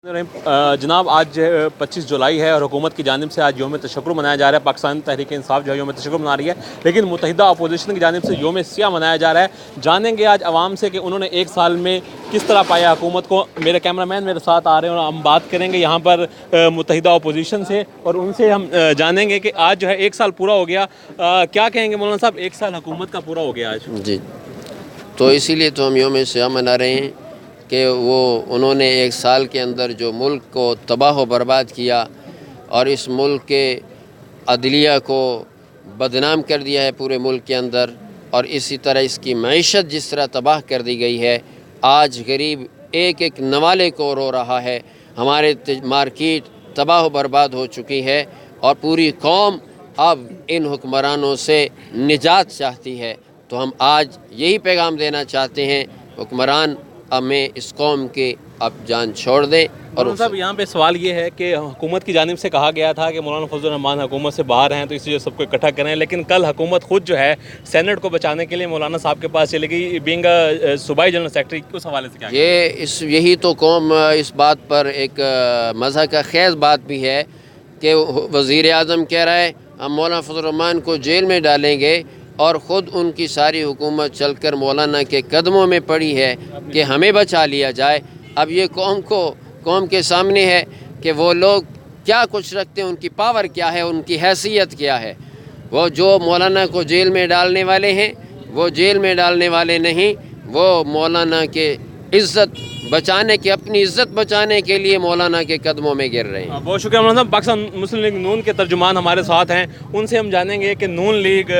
जनाब आज 25 जुलाई है और हुकूमत की जानिब से आज योम तशक्कुर मनाया जा रहा है। पाकिस्तान तहरीक इंसाफ जो है योम तशक्कुर मना रही है, लेकिन मुत्तहिदा अपोजिशन की जानिब से योम सियाह मनाया जा रहा है। जानेंगे आज आवाम से कि उन्होंने एक साल में किस तरह पाया हुकूमत को। मेरे कैमरामैन मेरे साथ आ रहे हैं और हम बात करेंगे यहाँ पर मुत्तहिदा अपोजिशन से, और उनसे हम जानेंगे कि आज जो है एक साल पूरा हो गया। क्या कहेंगे मौलाना साहब, एक साल हुकूमत का पूरा हो गया आज? जी, तो इसीलिए तो हम योम सियाह मना रहे हैं कि उन्होंने एक साल के अंदर जो मुल्क को तबाह व बर्बाद किया और इस मुल्क के अदलिया को बदनाम कर दिया है पूरे मुल्क के अंदर, और इसी तरह इसकी मईशत जिस तरह तबाह कर दी गई है। आज गरीब एक एक नवाले को रो रहा है, हमारे मार्केट तबाह व बर्बाद हो चुकी है और पूरी कौम अब इन हुक्मरानों से निजात चाहती है। तो हम आज यही पैगाम देना चाहते हैं, हुक्मरान हमें इस कौम के अब जान छोड़ दें। और साहब यहाँ पे सवाल ये है कि हुकूमत की जानिब से कहा गया था कि मौलाना फजल रहमान हुकूमत से बाहर हैं तो इसलिए सबको इकट्ठा करें, लेकिन कल हुकूमत खुद जो है सेनेट को बचाने के लिए मौलाना साहब के पास चली गई, बीइंग सूबाई जनरल सेक्रेटरी। उस हवाले से क्या यही तो कौम इस बात पर एक मज़ा का खेज बात भी है कि वज़ीर आज़म कह रहा है हम मौलाना फजल रहमान को जेल में डालेंगे, और ख़ुद उनकी सारी हुकूमत चलकर मौलाना के कदमों में पड़ी है कि हमें बचा लिया जाए। अब ये कौम के सामने है कि वो लोग क्या कुछ रखते हैं, उनकी पावर क्या है, उनकी हैसियत क्या है। वो जो मौलाना को जेल में डालने वाले हैं वो जेल में डालने वाले नहीं, वो मौलाना के इज़्ज़त बचाने के, अपनी इज़्ज़त बचाने के लिए मौलाना के कदमों में गिर रहे हैं। बहुत शुक्रिया मौलाना साहब। पाकिस्तान मुस्लिम लीग नून के तर्जुमान हमारे साथ हैं, उनसे हम जानेंगे कि नून लीग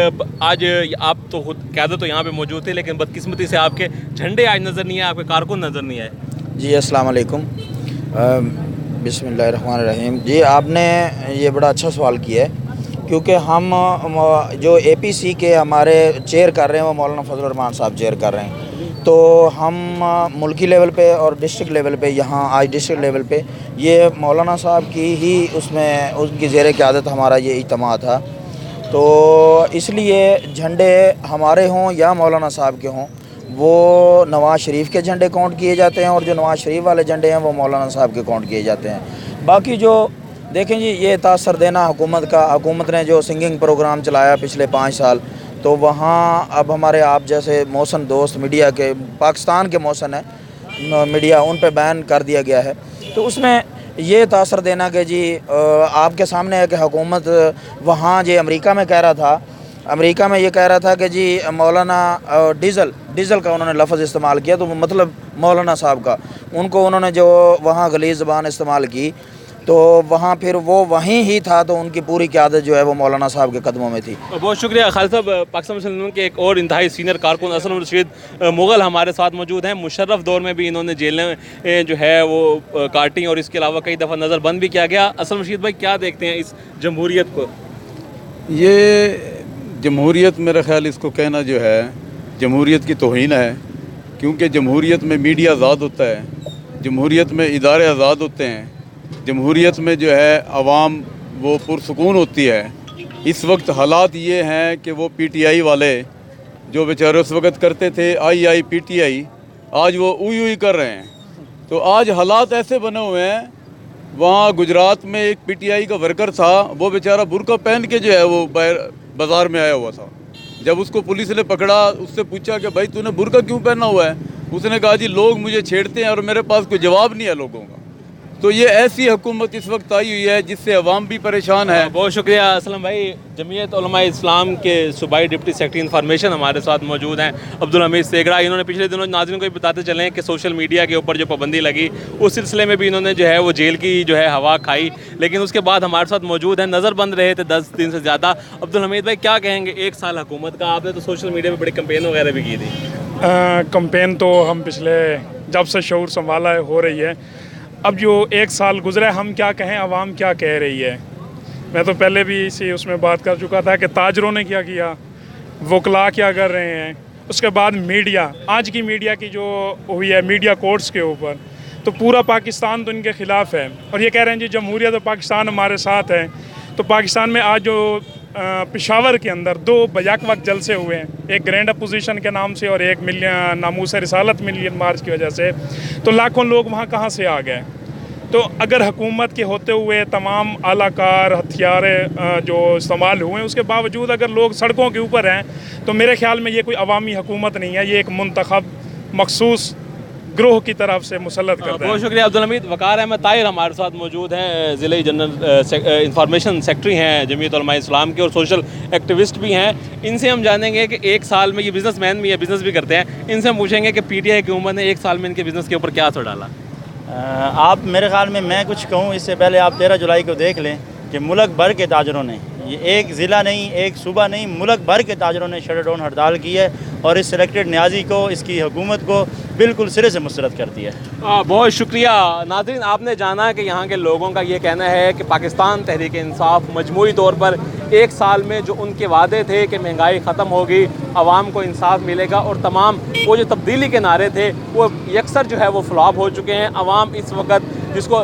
आज, आप तो खुद क़यादत तो यहाँ पे मौजूद थे, लेकिन बदकिस्मती से आपके झंडे आज नज़र नहीं आए, आपके कारकुन नज़र नहीं आए। जी अस्सलाम वालेकुम, बिस्मिल्लाहिर्रहमानिर्रहीम। जी आपने ये बड़ा अच्छा सवाल किया है, क्योंकि हम जो APC के हमारे चेयर कर रहे हैं वो मौलाना फजल रहमान साहब चेयर कर रहे हैं। तो हम मुल्की लेवल पे और डिस्ट्रिक्ट लेवल पे, यहाँ आज डिस्ट्रिक्ट लेवल पे ये मौलाना साहब की ही उसमें उनकी ज़ेर क़यादत हमारा ये इज्तिमा था। तो इसलिए झंडे हमारे हों या मौलाना साहब के हों, वो नवाज़ शरीफ के झंडे काउंट किए जाते हैं, और जो नवाज़ शरीफ वाले झंडे हैं वो मौलाना साहब के काउंट किए जाते हैं। बाकी जो देखें जी, ये तासर देना हुकूमत ने जो सिंगिंग प्रोग्राम चलाया पिछले 5 साल, तो वहाँ अब हमारे आप जैसे मौसन दोस्त मीडिया के, पाकिस्तान के मौसन है मीडिया, उन पे बैन कर दिया गया है। तो उसमें ये तासर देना कि जी आपके सामने है कि हुकूमत वहाँ जो अमेरिका में कह रहा था, अमेरिका में ये कह रहा था कि जी मौलाना डीज़ल का उन्होंने लफ्ज़ इस्तेमाल किया, तो मतलब मौलाना साहब का, उनको उन्होंने जो वहाँ गलीज़ ज़बान इस्तेमाल की, तो वहाँ फिर वो वहीं ही था, तो उनकी पूरी क़यादत जो है वो मौलाना साहब के कदमों में थी। बहुत शुक्रिया खालिद साहब। पाकिस्तान मुस्लिम लीग के एक और इंतहाई सीनियर कारकुन असलम रशीद मुग़ल हमारे साथ मौजूद हैं। मुशर्रफ दौर में भी इन्होंने जेलें जो है वो काटी, और इसके अलावा कई दफ़ा नज़र बंद भी किया गया। असलम रशीद भाई, क्या देखते हैं इस जमहूरियत को? ये जमहूरियत, मेरा ख़्याल इसको कहना जो है जमहूरियत की तौहीन है, क्योंकि जमहूरियत में मीडिया आज़ाद होता है, जमहूरियत में इदारे आज़ाद होते हैं, जमहूरियत में जो है आवाम वो पुरसुकून होती है। इस वक्त हालात ये हैं कि वो PTI वाले जो बेचारे उस वक्त करते थे II PTI, आज वो उई कर रहे हैं। तो आज हालात ऐसे बने हुए हैं, वहाँ गुजरात में एक PTI का वर्कर था, वो बेचारा बुर्का पहन के जो है वो बाज़ार में आया हुआ था। जब उसको पुलिस ने पकड़ा, उससे पूछा कि भाई तूने बुर्का क्यों पहना हुआ है, उसने कहा जी लोग मुझे छेड़ते हैं और मेरे पास कोई जवाब नहीं है लोगों का। तो ये ऐसी हुकूमत इस वक्त आई हुई है जिससे अवाम भी परेशान है। बहुत शुक्रिया असलम भाई। जमीयत उलमा इस्लाम के सूबाई डिप्टी सेक्रेटरी इन्फॉर्मेशन हमारे साथ मौजूद हैं अब्दुल हमीद सेगड़ा। इन्होंने पिछले दिनों नाज़रीन को बताते चले हैं कि सोशल मीडिया के ऊपर जो पाबंदी लगी, उस सिलसिले में भी इन्होंने जो है वो जेल की जो है हवा खाई, लेकिन उसके बाद हमारे साथ मौजूद हैं, नज़र बंद रहे थे 10 दिन से ज़्यादा। अब्दुल हमीद भाई, क्या कहेंगे एक साल हुकूमत का? आपने तो सोशल मीडिया पर बड़ी कैंपेन वगैरह भी की थी। कैंपेन तो हम पिछले जब से शऊर संभाला है हो रही है। अब जो एक साल गुजरा, हम क्या कहें, आवाम क्या कह रही है। मैं तो पहले भी इसी उसमें बात कर चुका था कि ताजरों ने क्या किया, वकला क्या कर रहे हैं, उसके बाद मीडिया, आज की मीडिया की जो हुई है मीडिया कोर्ट्स के ऊपर, तो पूरा पाकिस्तान तो इनके ख़िलाफ़ है, और ये कह रहे हैं जी जमहूरियत और पाकिस्तान हमारे साथ है। तो पाकिस्तान में आज जो पेशावर के अंदर 2 बजाक वक्त जलसे हुए हैं, एक ग्रैंड अपोजिशन के नाम से और एक नामूस रिसालत मिलियन मार्च की वजह से, तो लाखों लोग वहाँ कहाँ से आ गए। تو اگر حکومت کے ہوتے ہوئے تمام اعلیٰ کار ہتھیار جو استعمال ہوئے ہیں اس کے باوجود اگر لوگ سڑکوں کے اوپر ہیں تو میرے خیال میں یہ کوئی عوامی حکومت نہیں ہے، یہ ایک منتخب مخصوص گروہ کی طرف سے مسلط کرتا ہے۔ بہت شکریہ عبدالحمید۔ وقار احمد طاہر ہمارے ساتھ موجود ہیں، ضلعی جنرل انفارمیشن سیکٹری ہیں جمعیت علماء اسلام کے اور سوشل ایکٹیوسٹ بھی ہیں۔ ان سے ہم جانیں گے کہ ایک سال میں، یہ بزنس مین بھی ہے، بزنس بھی کرتے ہیں، ان سے ہم پوچھیں گے کہ پی ٹی آئی حکومت نے ایک سال میں ان کے بزنس کے اوپر کیا اثر ڈالا؟ آپ میرے خیال میں کچھ کہوں اس سے پہلے آپ 13 جولائی کو دیکھ لیں کہ ملک بھر کے تاجروں نے، یہ ایک ضلع نہیں، ایک صوبہ نہیں، ملک بھر کے تاجروں نے شٹر ڈاؤن ہڑتال کی ہے اور اس سلیکٹڈ نیازی کو، اس کی حکومت کو بالکل سرے سے مسترد کر دیا ہے۔ بہت شکریہ ناظرین، آپ نے جانا کہ یہاں کے لوگوں کا یہ کہنا ہے کہ پاکستان تحریک انصاف مجموعی طور پر ایک سال میں جو ان کے وعدے تھے کہ مہنگائی ختم ہوگی، عوام کو انصاف ملے گا اور تمام وہ جو تبدیلی کے نعرے تھے وہ یکسر جو ہے وہ فلاپ ہو چکے ہیں۔ عوام اس وقت، جس کو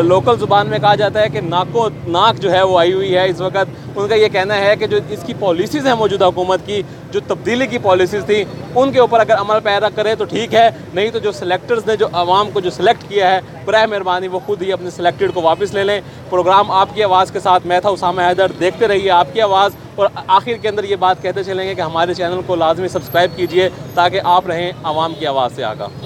لوکل زبان میں کہا جاتا ہے کہ ناکو ناک جو ہے وہ آئی ہوئی ہے اس وقت، ان کا یہ کہنا ہے کہ جو اس کی پالیسیز ہیں موجودہ حکومت کی، جو تبدیلی کی پالیسیز تھیں ان کے اوپر اگر عمل پیرا کرے تو ٹھیک ہے، نہیں تو جو سلیکٹرز نے جو عوام کو جو سلیکٹ کیا ہے براہ مہربانی وہ خود ہی اپنے سلیکٹڈ کو واپس لے لیں۔ پروگرام آپ کی آواز کے ساتھ میں تھا اسامہ حیدر، دیکھتے رہیے آپ کی آواز، اور آخر کے اندر یہ بات کہتے چلیں گے کہ ہمارے چینل کو لازمی سبسکرائب کیجئے تاکہ آپ رہیں عوام کی آواز سے آگاہ۔